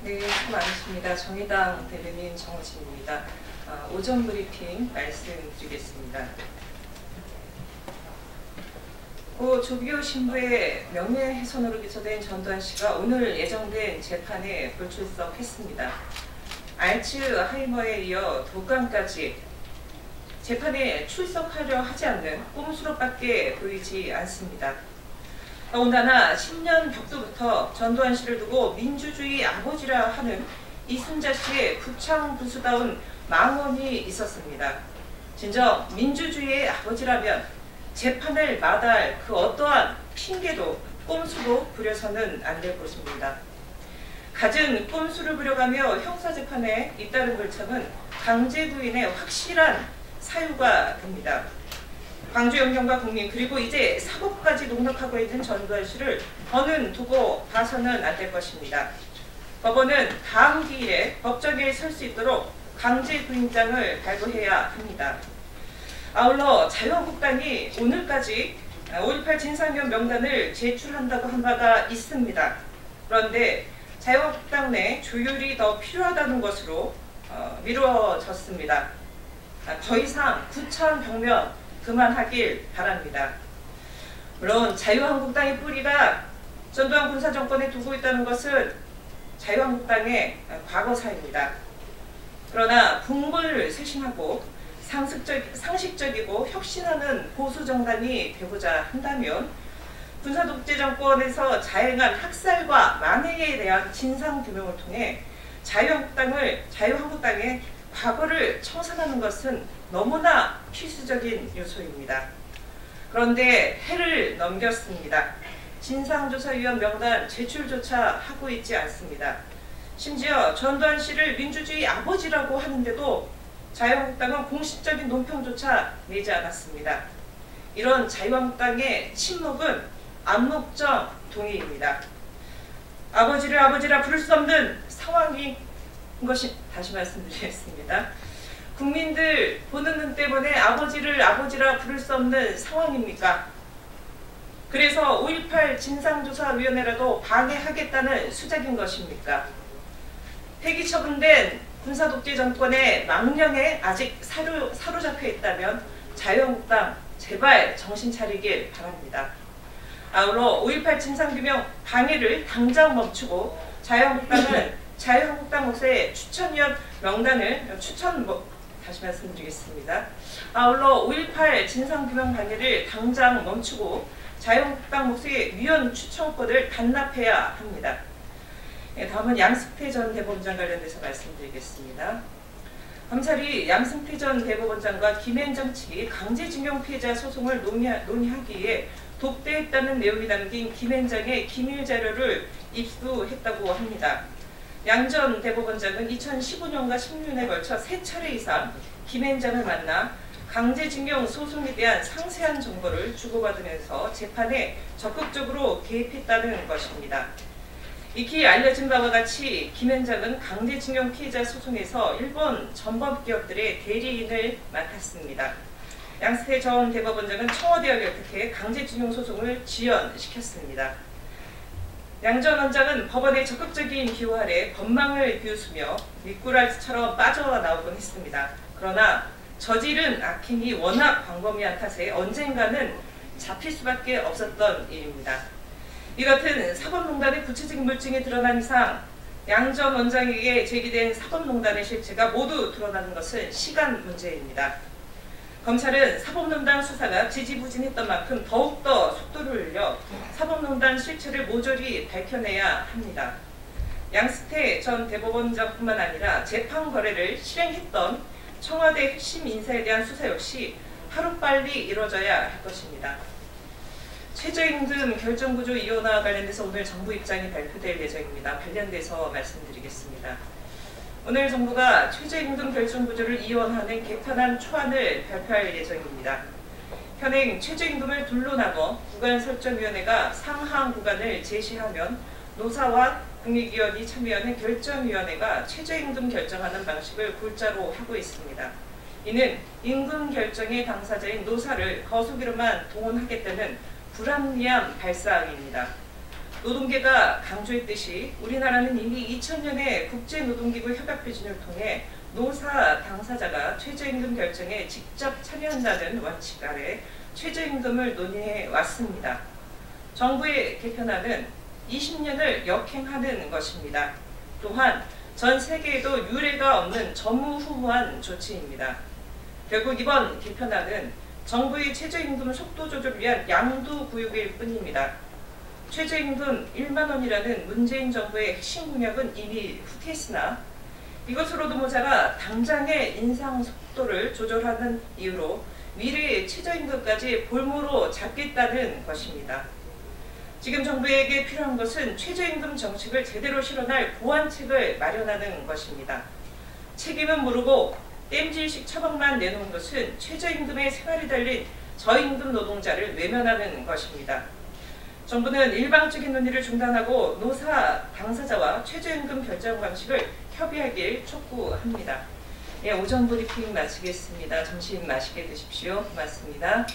네, 수고 많으십니다. 정의당 대변인 정호진입니다. 오전 브리핑 말씀드리겠습니다. 고 조기호 신부의 명예훼손으로 기소된 전두환 씨가 오늘 예정된 재판에 불출석했습니다. 알츠하이머에 이어 독감까지 재판에 출석하려 하지 않는 꼼수로밖에 보이지 않습니다. 더군다나 10년 벽두부터 전두환 씨를 두고 민주주의 아버지라 하는 이순자 씨의 부창부수다운 망언이 있었습니다. 진정 민주주의의 아버지라면 재판을 마다할 그 어떠한 핑계도 꼼수도 부려서는 안 될 것입니다. 갖은 꼼수를 부려가며 형사재판에 잇따른 불참은 강제구인의 확실한 사유가 됩니다. 광주연경과 국민 그리고 이제 사법까지 농락하고 있는 전두환 씨를 더는 두고 봐서는 안 될 것입니다. 법원은 다음 기일에 법정에 설 수 있도록 강제구인장을 발부해야 합니다. 아울러 자유한국당이 오늘까지 5.18 진상규명 명단을 제출한다고 한 바가 있습니다. 그런데 자유한국당 내 조율이 더 필요하다는 것으로 미뤄졌습니다. 더 이상 구천 병면 그만하길 바랍니다. 물론 자유한국당의 뿌리가 전두환 군사정권에 두고 있다는 것은 자유한국당의 과거사입니다. 그러나 국물을 쇄신하고 상식적이고 혁신하는 보수정당이 되고자 한다면 군사독재정권에서 자행한 학살과 만해에 대한 진상규명을 통해 자유한국당의 과거를 청산하는 것은 너무나 필수적인 요소입니다. 그런데 해를 넘겼습니다. 진상조사위원 명단 제출조차 하고 있지 않습니다. 심지어 전두환 씨를 민주주의 아버지라고 하는데도 자유한국당은 공식적인 논평조차 내지 않았습니다. 이런 자유한국당의 침묵은 암묵적 동의입니다. 아버지를 아버지라 부를 수 없는 상황인 것이 다시 말씀드리겠습니다. 국민들 보는 눈 때문에 아버지를 아버지라 부를 수 없는 상황입니까? 그래서 5.18 진상조사위원회라도 방해하겠다는 수작인 것입니까? 폐기 처분된 군사독재 정권의 망령에 아직 사로잡혀 있다면 자유한국당 제발 정신 차리길 바랍니다. 아울러 5.18 진상규명 방해를 당장 멈추고 자유한국당은 자유한국당 목사의 추천위원 명단을 다시 말씀드리겠습니다. 아울러 5.18 진상규명 방해를 당장 멈추고 자유한국당 목사의 위원 추천권을 반납해야 합니다. 다음은 양승태 전 대법원장 관련돼서 말씀드리겠습니다. 검찰이 양승태 전 대법원장과 김앤장 측이 강제징용 피해자 소송을 논의하기 위해 독대했다는 내용이 담긴 김앤장의 기밀 자료를 입수했다고 합니다. 양 전 대법원장은 2015년과 16년에 걸쳐 3차례 이상 김앤장을 만나 강제징용 소송에 대한 상세한 정보를 주고받으면서 재판에 적극적으로 개입했다는 것입니다. 익히 알려진 바와 같이 김앤장은 강제징용 피해자 소송에서 일본 전범기업들의 대리인을 맡았습니다. 양승태 전 대법원장은 청와대와 결탁해 강제징용 소송을 지연시켰습니다. 양 전 원장은 법원의 적극적인 기호 아래 법망을 비웃으며 미꾸라지처럼 빠져나오곤 했습니다. 그러나 저지른 악행이 워낙 광범위한 탓에 언젠가는 잡힐 수밖에 없었던 일입니다. 이 같은 사법농단의 구체적인 물증이 드러난 이상 양 전 원장에게 제기된 사법농단의 실체가 모두 드러나는 것은 시간 문제입니다. 검찰은 사법농단 수사가 지지부진했던 만큼 더욱더 속도를 올려 사법농단 실체를 모조리 밝혀내야 합니다. 양승태 전 대법원장뿐만 아니라 재판 거래를 실행했던 청와대 핵심 인사에 대한 수사 역시 하루빨리 이루어져야 할 것입니다. 최저임금 결정구조 이원화와 관련돼서 오늘 정부 입장이 발표될 예정입니다. 관련돼서 말씀드리겠습니다. 오늘 정부가 최저임금 결정구조를 이원하는 개편안 초안을 발표할 예정입니다. 현행 최저임금을 둘로 나눠 구간설정위원회가 상한 구간을 제시하면 노사와 국익위원이 참여하는 결정위원회가 최저임금 결정하는 방식을 골자로 하고 있습니다. 이는 임금 결정의 당사자인 노사를 거수기로만 동원하겠다는 불합리한 발상입니다. 노동계가 강조했듯이 우리나라는 이미 2000년에 국제노동기구 협약 표준을 통해 노사 당사자가 최저임금 결정에 직접 참여한다는 원칙 아래 최저임금을 논의해 왔습니다. 정부의 개편안은 20년을 역행하는 것입니다. 또한 전 세계에도 유례가 없는 전무후무한 조치입니다. 결국 이번 개편안은 정부의 최저임금 속도 조절을 위한 양도구역일 뿐입니다. 최저임금 1만 원이라는 문재인 정부의 핵심 공약은 이미 후퇴했으나 이것으로도 모자라 당장의 인상 속도를 조절하는 이유로 미래의 최저임금까지 볼모로 잡겠다는 것입니다. 지금 정부에게 필요한 것은 최저임금 정책을 제대로 실현할 보완책을 마련하는 것입니다. 책임은 모르고 땜질식 처방만 내놓은 것은 최저임금에 생활이 달린 저임금 노동자를 외면하는 것입니다. 정부는 일방적인 논의를 중단하고 노사 당사자와 최저임금 결정 방식을 협의하길 촉구합니다. 예, 오전 브리핑 마치겠습니다. 점심 맛있게 드십시오. 고맙습니다.